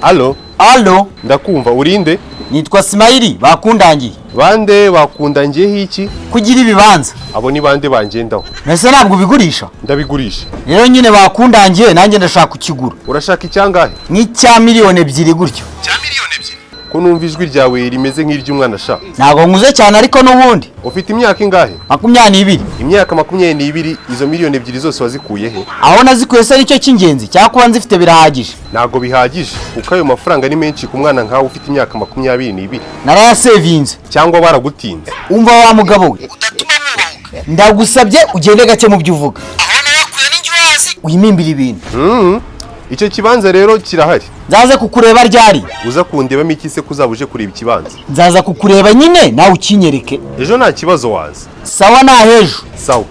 Allo? Allo? Ndakumva urinde? Nitwa Smaili bakundangiye. Bande bakundangiye iki? Kugira ibibanza. Abo ni bande bangendaho. Nese ntabwo bigurisha? Ndabigurisha. Rero nyine bakundangiye nanjye ndashaka kukigura. Urashaka icyangahe? N'icya miliyoni 2 gutyo. Cya miliyoni 2? Ko numva ijwi ryawe rimeze nk'iry'umwana sha. Ntabwo nkuze cyane ariko n'ubundi. Ufite imyaka ingahe? 22. Imyaka 22 izo miliyoni 2 zose wazikuye he? Aho nazikuye se nicyo cy'ingenzi cyakuba nzifite birahagije. Ntabwo bihagije kuko ayo mafaranga ni menshi ku mwana nkawe ufite imyaka 22. Narayasevinze cyangwa baragutinze. Umva wa mugabo we. Udatuma mubahuka. Ndagusabye ugende gake mu byo uvuga. Aho nayakuye n'injwazi. Uyimimbira ibintu. Icyo kibanza rero kirahari. Nzaza kukureba ryari. Uza kundebamo iki se kuzabuje kureba ikibanza? Nzaza kukureba nyine nawe ukinyereke. Ejo nta kibazo waza. Sawa na hejo. Sawa.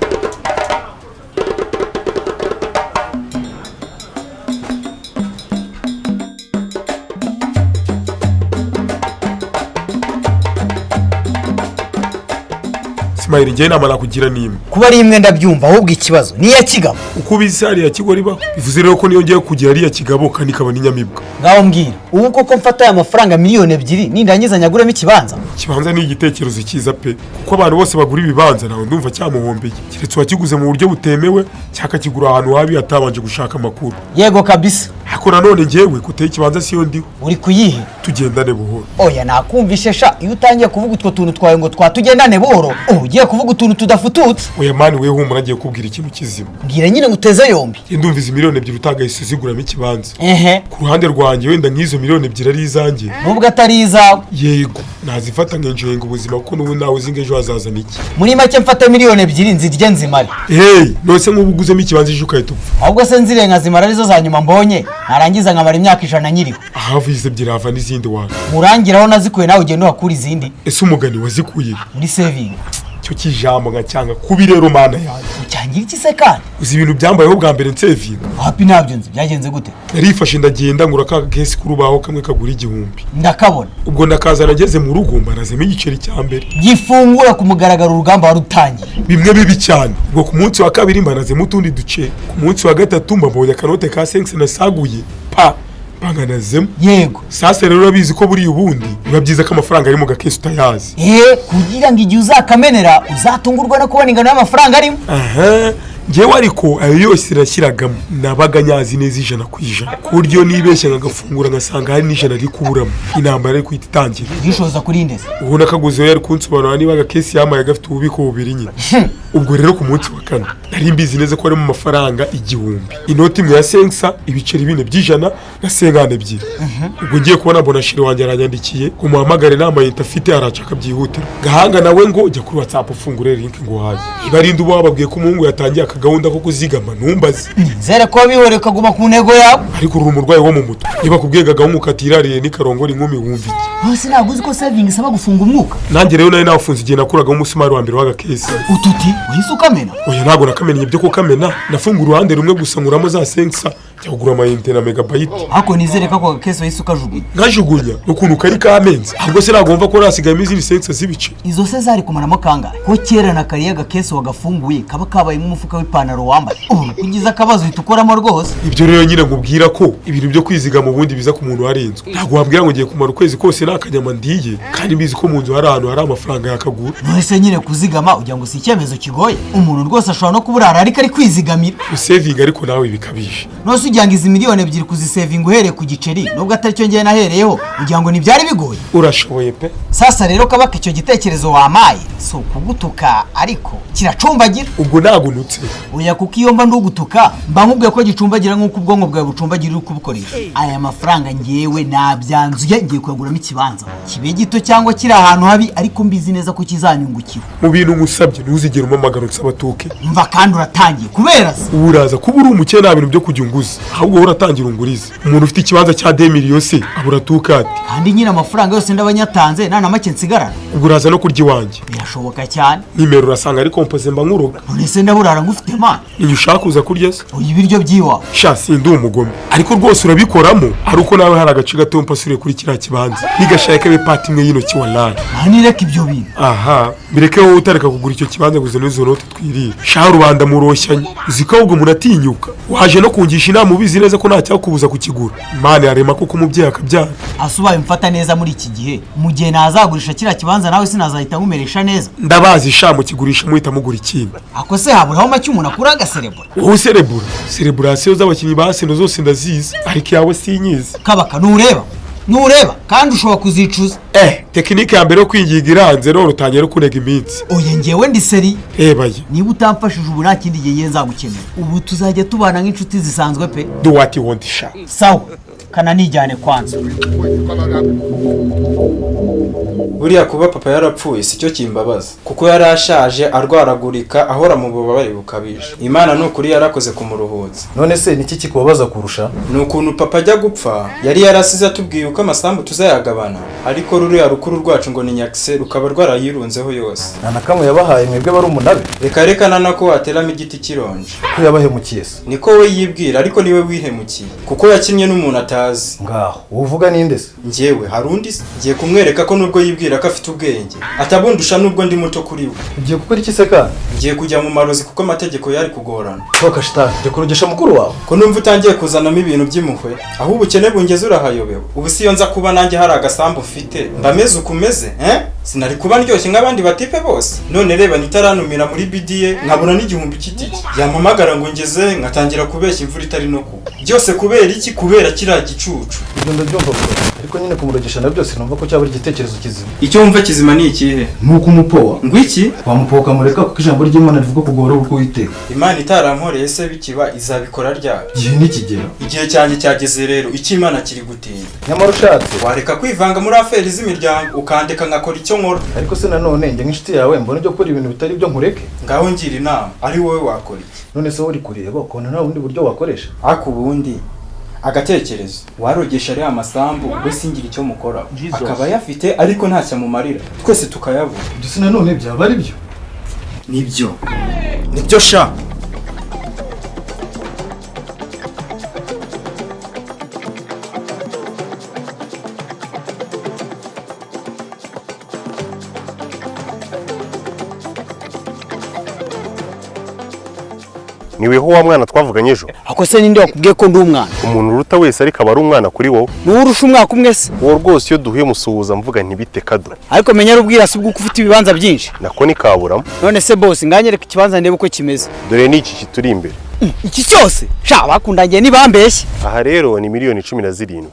Smaili ngiye namara kugira nimwe. Kuba ari imwe ndabyumva ahubwo ikibazo ni ya kigabo. Uko bizi hari ya kigori ba. Bivuze rero ko niyo ngiye kugira ari ya kigabo kandi kaba ni nyamibwa. Ngaho mbwira. Ubu koko mfata ya mafaranga miliyoni 2 nindangiza nyaguremo ikibanza. Ikibanza ni igitekerezo cyiza pe. Kuko abantu bose bagura ibibanza nawe ndumva cyamuhombeye. Kiretse wakiguze mu buryo butemewe cyaka kigura ahantu habi atabanje gushaka amakuru. Yego kabisa. Hako nanone ngewe kuteye ikibanza siyo ndiho. Uri kuyihe? Tugendane buhoro. Oya nakumvishe sha iyo utangiye kuvuga utwo tuntu twawe ngo twatugendane buhoro. Ugiye kuvuga utuntu tudafututse. Oya mani we humura ngiye kubwira ikintu kizima. Mbwira nyine nguteze yombi. Ndumva izi miliyoni 2 utagahise ziguramo ikibanza. Ku ruhande rwanjye wenda nk'izo miliyoni 2 ari izanjye. Nubwo atari izawe. Yego nazifata ngenjenga ubuzima kuko nubu nawe uzinge ejo hazazana iki. Muri make mfata miliyoni 2 nzirye nzimare. Nose nk'ubuguzemo ikibanza ejo ukahita ahubwo se nzirenga zimara arizo za nyuma mbonye narangiza nkamara imyaka 100 nyiriho. Ahavuze ebyiri hava n'izindi wawe. Murangiraho nazikuye nawe ugenda wakura izindi. Ese umugani wazikuye muri saving. Cyo kijambo ngacyanga kubi rero mana yawe. Ucyangira iki se kandi? Uzi ibintu byambayeho bwa mbere saving. Happy nabyo nzi byagenze gute? Narifashe ndagenda ngura ka case kurubaho kamwe kagura 1000. Ndakabona. Ubwo ndakazana ngeze mu rugo mbarazemo igiceri cya mbere. Gifungura ku mugaragaro urugamba warutangiye. Bimwe bibi cyane. Ubwo ku munsi wa kabiri mbanazemo utundi duce. Ku munsi wa gatatu mbabonye akanote ka 5 nasaguye. Pa banganazemo. Yego. Sasa rero urabizi ko buri ubundi biba byiza ko amafaranga ari mu gakesi utayazi. Kugira ngo igihe uzakamenera uzatungurwa no kubona ingano y'amafaranga arimo. Ngewe ariko ayo yose irashyiragamo nabaga nyazi neza 100%. Ku buryo nibeshya ngafungura ngasanga hari n'ijana ari kuburamo. Intambara ari kwita itangira. Gishoza kuri ndese. Ubona kaguze yari kunsobanura niba agakesi yamaye gafite ububiko bubiri nyine. Ubwo rero ku munsi wa kane nari mbizi neza ko ari mu mafaranga 1000. Inoti imwe ya 5 ibiceri 4 by'ijana na 52. Ubwo ngiye kubona mbona shiri wanjye aranyandikiye kumuhamagara inama yitafite aracaka byihutira. Gahanga nawe ngo ujya kuri WhatsApp ufungure link ngo haje. Ibarinde ubo bababwiye ko umuhungu yatangiye gahunda ko kuzigama numbazi. Nzere ko bihore kaguma ku ntego yawe. Ariko uri umurwayi wo mu mutwe. Niba kubwega umwuka atirariye ni karongora inkumi wumva iki. Hose naguzi ko saving saba gufunga umwuka. Nanjye rero nayo nafunze igihe nakuraga umusumari wa mbere w'agakesi. Ututi wahise ukamena? Oya ntago nakamenye ibyo ko kamena. Nafunga uruhande rumwe gusa nguramo za 5 cyagura ama internet megabyte. Hako nizere ko agakesi wahise ukajugunya. Ngajugunya ukuntu kari kamenze. Ahubwo se nagomba ko rasigaye izindi 5 zibice. Izo se zari kumaramo kangahe? Ko kera na kariya agakesi wagafunguye kaba kabaye mu mufuka w'ipantaro wambaye. Kugiza akabazo itukoramo rwose. Ibyo rero nyine ngubwira ko ibintu byo kwiziga mu bundi biza ku muntu warenzwe. Ntago wabwira ngo ngiye kumara ukwezi kose nakanyama ndiye kandi bizi ko mu nzu hari ahantu hari amafaranga yakagura. None nyine kuzigama ujya ngo si icyemezo kigoye. Umuntu rwose ashobora no kuburara ariko ari kwizigamira. Saving ariko nawe bikabije. Nose ujyanga izi miliyoni 2 kuzisaving uhereye ku giceri nubwo atari cyo ngiye nahereyeho ujya ngo nibyari bigoye. Urashoboye pe. Sasa rero kabaka icyo gitekerezo wamaye so kugutuka ariko kiracumbagira. Ubwo nagunutse. Oya kuko iyo mba ndugutuka mba nkubwiye ko gicumbagira nk'uko ubwonko bwawe bucumbagira uko ubukoresha. Aya mafaranga ngewe nabyanzuye ngiye kuyaguramo ikibanza. Kibe gito cyangwa kiri ahantu habi ariko mbizi neza ko kizanyungukira. Mu bintu ngusabye ntuzigere umamagara nsabatuke. Mva kandi uratangiye kubera se. Uraza kuba uri umukene nta bintu byo kujya unguza. Ahubwo uratangira unguriza. Umuntu ufite ikibanza cya 2 miliyoni se aburatuka ati. Kandi nyine amafaranga yose ndabanyatanze nta na make nsigarana. Ubwo uraza no kurya iwanjye. Birashoboka cyane. Nimero urasanga ari kompoze mba nkuroga. None se ndaburara ngufite mana. Iyo ushaka kuza kurya se. Ibiryo byiwa. Sha sindi umugome. Ariko rwose urabikoramo ari uko nawe hari agace gato mpasure kuri kiriya kibanza. Nigashaka be pati imwe y'intoki wallahi. Nireka ibyo bintu. Aha, bireke wowe utareka kugura icyo kibanza guze n'izo note twirira. Sha rubanda muroshyanye. Uziko ahubwo muratinyuka. Waje no kungisha inama mubizi neza ko nta cyakubuza kukigura. Imana yarema kuko umubyeyi akabyara. Asubaye mfata neza muri iki gihe. Mu gihe nazagurisha kiriya kibanza nawe sinazahita nkumeresha neza. Ndabazi sha mu kigurisha muhita mugura ikindi. Ako se haburaho make umuntu akura agaserebura. Wowe serebura. Sereburasiyo z'abakinnyi ba Arsenal zose ndazizi. Ariko yawe sinyizi. Kabaka nureba kandi ushobora kuzicuza. Tekinike ya mbere yo kwingiga iranze rero utangiye no kurega iminsi. Oya ngewe ndi seri. Rebaye. Niba utamfashije ubu nta kindi gihe nzagukenera. Ubu tuzajya tubana nk'inshuti zisanzwe pe. Do what you want sha. Sawa. Kana nijyane kwanza. Buriya kuba papa yarapfuye sicyo kimbabaza kuko yarashaje arwaragurika ahora mu bubabare bukabije. Imana nukuri yarakoze kumuruhutsa. None se niki kikubabaza kurusha? Nukuntu papa ajya gupfa yari yarasize atubwiye uko amasambu tuzayagabana, ariko ruriya rukuru rwacu ngo ni Nyaxe rukaba rwarayirunzeho yose. Nanakamwe yabahaye mwebwe bari umunabe. Reka nako wateramo igiti kironje. Ko yabahemukiye se? Niko we yibwira ariko niwe wihemukiye kuko yakinnye n'umuntu atazi. Ngaho uvuga ninde se? Njyewe harundi ngiye kumwereka ko nubwo yibwira ko afite ubwenge atabundusha nubwo ndi muto kuri we. Ugiye gukora iki se kandi? Ngiye kujya mu marozi kuko amategeko yari kugorana. Toka shitani je kurogesha mukuru wawe. Ko numva utangiye kuzanamo ibintu by'impuhwe aho ubukene bungeze urahayobewe. Ubu si yo nza kuba nanjye hari agasambu mfite mbameze ukumeze sinari kuba ndyoshye nk'abandi batipe bose. None reba nitaranumira muri bidiye nkabona n'igihumbi kitiki yampamagara ngo ngeze ngatangira kubeshya imvura itari no kuba. Byose kubera iki? Kubera kiriya gicucu. Ibyo ndabyumva bwo ariko nyine kumurogesha na byose numva ko cyaba ari igitekerezo kizima. Icyo wumva kizima ni ikihe? Nuko umupowa Ngwiki wamupoka mureka kuko ijambo ry'Imana rivuga kugora uko witeka. Imana itaramporeye se bikiba izabikora ryari? Igihe nikigera. Igihe cyanjye cyageze rero icyo Imana kiri gutinda. Nyamara ushatse wareka kwivanga muri aferi z'imiryango ukandeka ngakora icyo nkora. Ariko se nanone njye nk'inshuti yawe mbona ibyo gukora ibintu bitari byo nkureke. Ngaho ngira inama ari wowe wakora iki? None se uri kureba ukabona nta bundi buryo wakoresha? Ako ubundi agatekerezo warogesha ari amasambu we singira icyo mukora akaba yafite ariko ntacyo amumarira twese tukayabura. Ibyo se nanone byaba ari byo? Nibyo sha. Niweho wa mwana twavuganye ejo. Ako se ninde wakubwiye ko ndi umwana? Umuntu uruta wese ariko aba ari umwana kuri wowe. Nuwo urusha umwaka umwe se? Wowe rwose iyo duhuye musuhuza mvuga ntibite kado. Ariko menya rubwirasi bwo ufite ibibanza byinshi. Nako ni kaburamo. None se boss nganyereka ikibanza ndebe uko kimeze. Dore niki kituri imbere. Iki cyose sha bakundangiye nibambeshye. Aha rero ni miliyoni 17.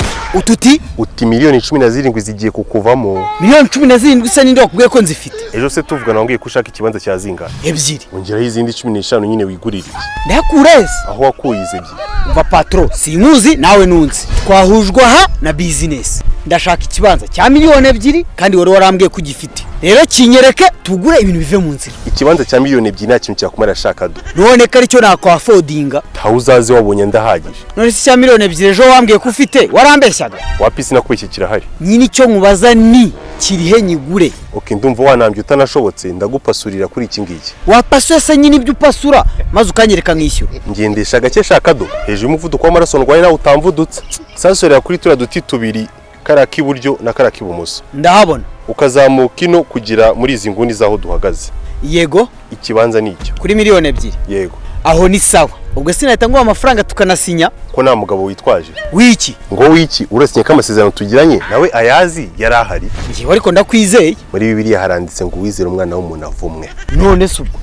Uti miliyoni 17 zigiye kukuvamo. Miliyoni 17 se ninde wakubwiye ko nzifite? Ejo se tuvugana wambwiye ko ushaka ikibanza cya zinga. Ebyiri. Ongeraho izindi 15 nyine wigurira iki? Ndakureze. Aho wakuyize ebyiri. Umva patro, sinkuzi nawe nunzi. Twahujwe aha na business. Ndashaka ikibanza cya miliyoni 2 kandi wari warambwiye ko ugifite. Rero kinyereke tugure ibintu bive mu nzira. Ikibanza cya miliyoni 2 nta kintu cyakumara ashaka do. None ko aricyo nakwa affordinga. Tawuzaze wabonye ndahagije. None se cya miliyoni 2 ejo wambwiye ko ufite warambeshyaga. Wapisi nakubeshye kirahari. Nyine icyo nkubaza ni kirihe nyigure. Okay ndumva wanambye utanashobotse ndagupasurira kuri iki ngiki. Wapasuye se nyine ibyo upasura maze ukanyereka nkishyura. Ngendesha gake shaka do. Hejuru umuvuduko w'amaraso ndwaye nawe utamvudutse. Sasorera kuri turiya duti tubiri kara k'iburyo na kara k'ibumoso. Ndahabona. Ukazamuka ino kugira muri izi nguni zaho duhagaze. Yego. Ikibanza ni icyo. Kuri miliyoni 2. Yego. Aho ni sawa. Ubwo sinahita ngo amafaranga tukanasinya. Ko nta mugabo witwaje. Wiki. Ngo wiki urasinya ko amasezerano tugiranye nawe ayazi yarahari. Ngiye ariko ndakwizeye. Muri Bibiliya haranditse ngo wizere umwana w'umuntu avumwe. None se ubwo.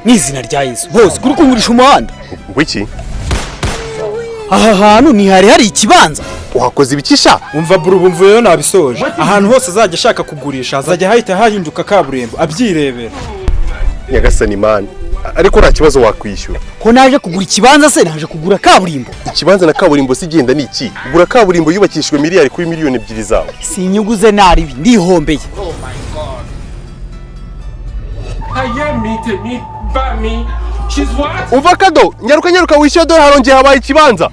N'izina rya Yesu. Bose kuri kungurisha umuhanda. Ngo iki? Aha hantu ni hari ikibanza. Uhakoze ibikisha? Umva burubumvuyeyo nabisoje. Ahantu hose azajya ashaka kugurisha azajya hahita hahinduka kaburimbo abyirebera. Nyagasani Imana. Ariko nta kibazo wakwishyura. Ko naje kugura ikibanza se naje kugura kaburimbo. Ikibanza na kaburimbo sigenda ni iki? Ugura kaburimbo yubakishijwe miliyari kuri miliyoni 2 zawe. Sinyuguze naribi ndihombeye. Oh my god. Me by me. She's what? Uva kado, nyaruka wishyura dore harongeye habaye ikibanza.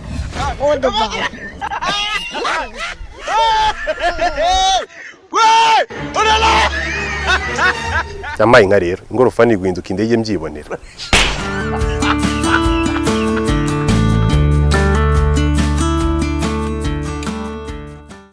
Yamaye nka rero ingorofani guhinduka indege mbyibonera.